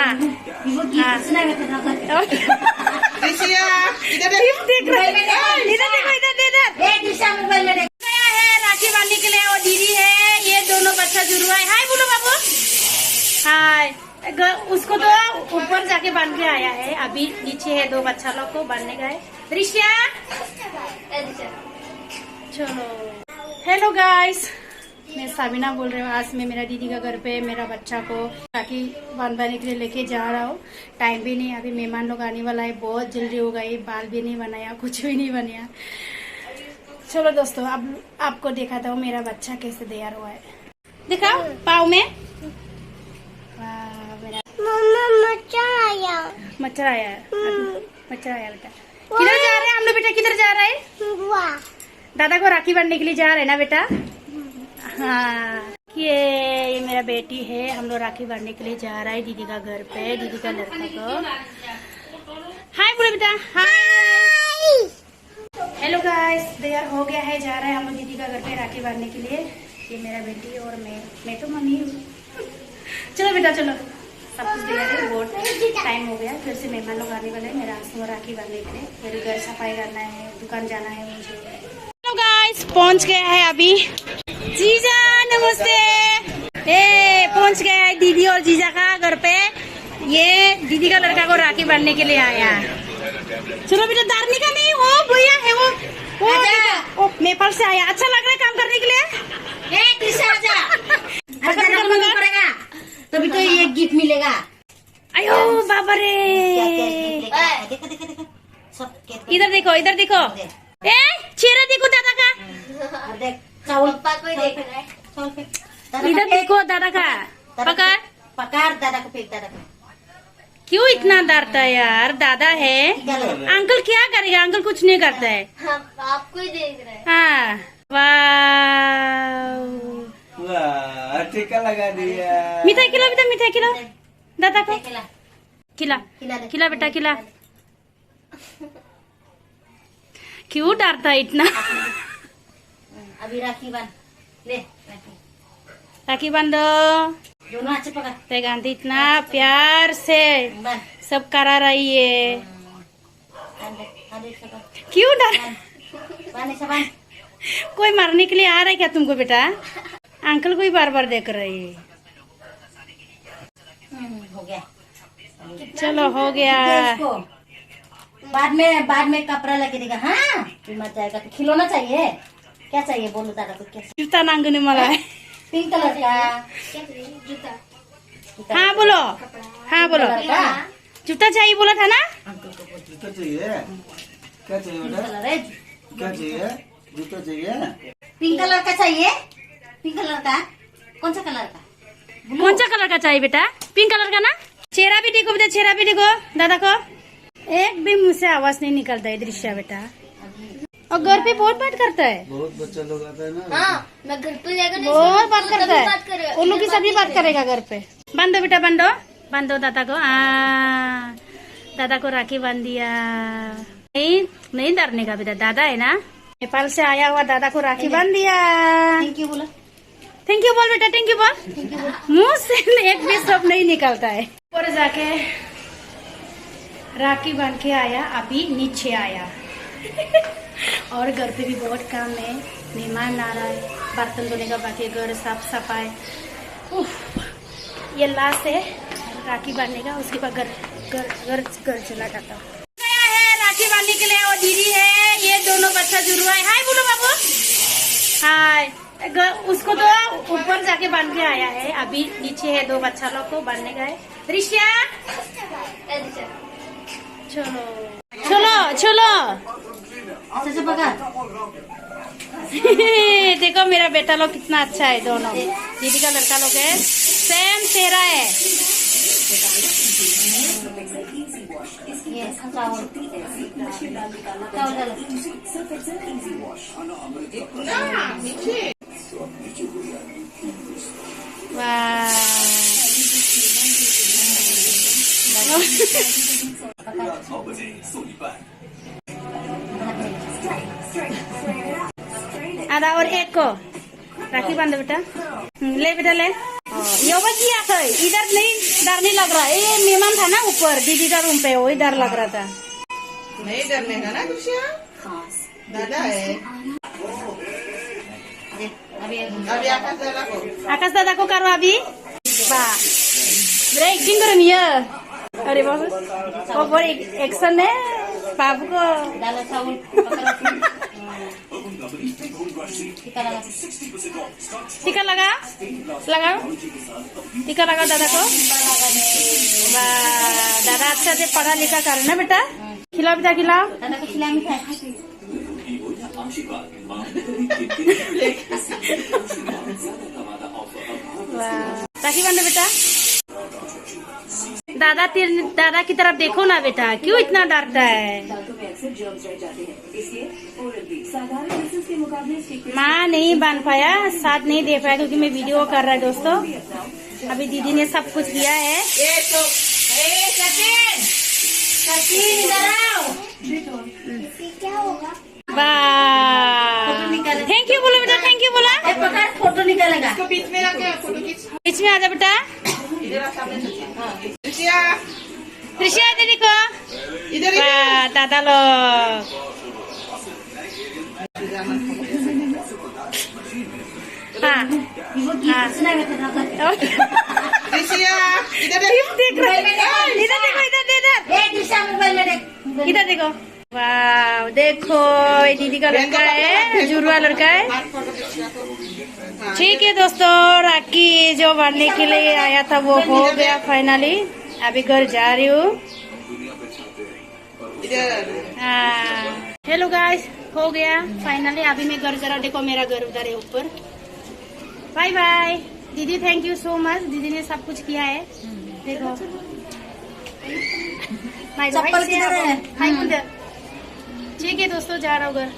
हाँ हाँ इधर देखो गया है राखी बांधने के लिए। और दीदी है, ये दोनों बच्चा जुड़वा है। हाय बोलो बाबू। हाय। उसको तो ऊपर जाके बांध के आया है, अभी नीचे है। दो बच्चा लोग को बांधने गए। दृश्या चलो। हेलो गाइस, मैं साबिना बोल रही हूँ। आज मैं मेरा दीदी का घर पे मेरा बच्चा को राखी बांधने के लिए लेके जा रहा हूँ। टाइम भी नहीं, अभी मेहमान लोग आने वाला है। बहुत जल्दी हो गई, बाल भी नहीं बनाया, कुछ भी नहीं बनाया। चलो दोस्तों, अब आपको दिखाता हूँ मेरा बच्चा कैसे तैयार हुआ है। दिखाओ पाँव में। मच्छर आया है, मच्छर आया बेटा। किधर जा रहे हैं हम लोग बेटा? किधर जा रहे हैं? दादा को राखी बांधने के लिए जा रहे हैं ना बेटा? हाँ, ये मेरा बेटी है। हम लोग राखी बांधने के लिए जा रहा है दीदी का घर पे, दीदी का लड़का को। हाय बोलो बेटा। हाय। हेलो गाइस, तैयार हो गया है, जा रहा है हम लोग दीदी का घर पे राखी बांधने के लिए। ये मेरा बेटी और मैं तो मम्मी हूँ। चलो बेटा चलो, सब कुछ तैयार है। बहुत टाइम हो गया, फिर से मेहमान लोग आने वाले हैं मेरा को राखी बांधने के लिए। मेरे घर सफाई करना है, दुकान जाना है मुझे। हेलो गाइस, पहुंच गया है अभी। जीजा नमस्ते। पहुंच गया है दीदी और जीजा का घर पे। ये दीदी का लड़का को राखी बांधने के लिए आया। चलो बेटा, दारनी का नहीं हो भैया है वो नेपाल से आया। अच्छा लग रहा है काम करने के लिए। तभी तो ये गिफ्ट मिलेगा। अयो बाबा रे, इधर देखो, इधर देखो। चेहरा देखो दादा का। इधर देखो दादा का। पकड़ पकड़ दादा को, फेंक दादा को। क्यों इतना डरता है यार? दादा है। अंकल क्या करेगा? अंकल कुछ नहीं करता है। आपको ही देख रहे हैं। हाँ, वाह, टीका लगा दिया। मिठाई खिलाओ बेटा, मिठाई खिलाओ दादा को। खिला खिला बेटा, खिला। क्यों डरता है इतना? अभी राखी बांध ले। राखी बांधो। दोनों हाथ से पकड़। ते गांधी इतना प्यार से सब करा रही है। क्यों डर? कोई मारने के लिए आ रहा है क्या तुमको बेटा? अंकल को ही बार बार देख रही है। हो गया। चलो हो गया। बाद में कपड़ा लगे देगा। हाँ मत जाएगा तो खिलौना चाहिए। क्या चाहिए बोलो दादा को? क्या जूता नांगने वाला है। पिंक कलर का जूता। हाँ बोलो, हाँ बोलो। जूता चाहिए बोला था ना? जूता चाहिए? क्या चाहिए बेटा? क्या चाहिए? जूता चाहिए? पिंक कलर का चाहिए। पिंक कलर का? कौन सा कलर का? कौन सा कलर का चाहिए बेटा? पिंक कलर का ना? चेहरा भी देखो बेटा, चेहरा भी देखो दादा को। एक भी मुंह से आवाज नहीं निकलता है दृश्य बेटा। और घर पे बहुत बात करता है। बहुत बच्चा लोग आता है ना। हाँ, मैं घर पे जाकर बहुत बात करता है। उन लोग की सभी बात करेगा घर पे। बांधो बेटा, बांधो बांधो दादा को। दादा को राखी बांध दिया। नहीं डरने का बेटा, दादा है ना। नेपाल से आया हुआ दादा को राखी बांध दिया। थैंक यू बोला। थैंक यू बोल बेटा, थैंक यू बोल। मुंह से एक भी शब्द नहीं निकलता है। और जाके राखी बांध के आया, अभी नीचे आया। और घर पे भी बहुत काम है, मेहमान आ रहा है, बर्तन धोने का बाकी, घर साफ सफाई। ये लास्ट है राखी बांधने का, उसके बाद घर चला जाता हूँ। गया है राखी बांधने के लिए। और दीदी है, ये दोनों बच्चा जुड़वा है। हाय बोलो बाबू। हाय। उसको तो ऊपर जाके बांध के आया है, अभी नीचे है। दो बच्चा लोग को बांधने गए। दृश्या चलो चलो चलो। अच्छा पकड़। देखो मेरा बेटा लोग कितना अच्छा है। दोनों दीदी का लड़का लोग है, सेम चेहरा है। आधा और एक को राखी बांधो बेटा। ले बेटा ले। यो बचिया इधर नहीं डर नहीं लग रहा। ये मेहमान था ना ऊपर दीदी का रूम पे, वही डर लग रहा था। नहीं डरने का ना कुछ दादा है। अभी आकाश दादा को करो अभी। वाह मेरा एक्टिंग करो नहीं है। अरे बाबू वो एक्शन है बाबू को। डाला चावल टीका लगा लगाओ, टीका लगा दादा को। वाह दादा अच्छा से पढ़ा लिखा कर ना बेटा। खिलाओ बेटा खिलाओ। दादा को खिला मिठाई। राखी बांधो बेटा। दादा की तरफ देखो ना बेटा, क्यों इतना डरता है। माँ नहीं बांध पाया, साथ नहीं दे पाया क्योंकि मैं वीडियो कर रहा है दोस्तों। अभी दीदी ने सब कुछ किया है। वाह थैंक यू बोलो बेटा, थैंक यू बोला। फोटो निकालेगा। बीच में रखे फोटो खींच। बीच में आ जा बेटा। ऋषिया दीदी को। इधर वाह दादा लोग। हाँ हाँ इधर देख रहा है। इधर देखो, इधर देखो। वाह देखो ये दीदी का लड़का है, जुड़वा लड़का है। ठीक है दोस्तों, राखी जो बांधने के लिए आया था वो हो गया फाइनली। अभी घर जा रही हूँ। हेलो गाइस, हो गया फाइनली। अभी मैं घर जा रहा हूँ। देखो मेरा घर उधर है ऊपर। बाय बाय दीदी, थैंक यू सो मच। दीदी ने सब कुछ किया है। देखो चप्पल किधर है? ठीक है दोस्तों, जा रहा हूँ घर।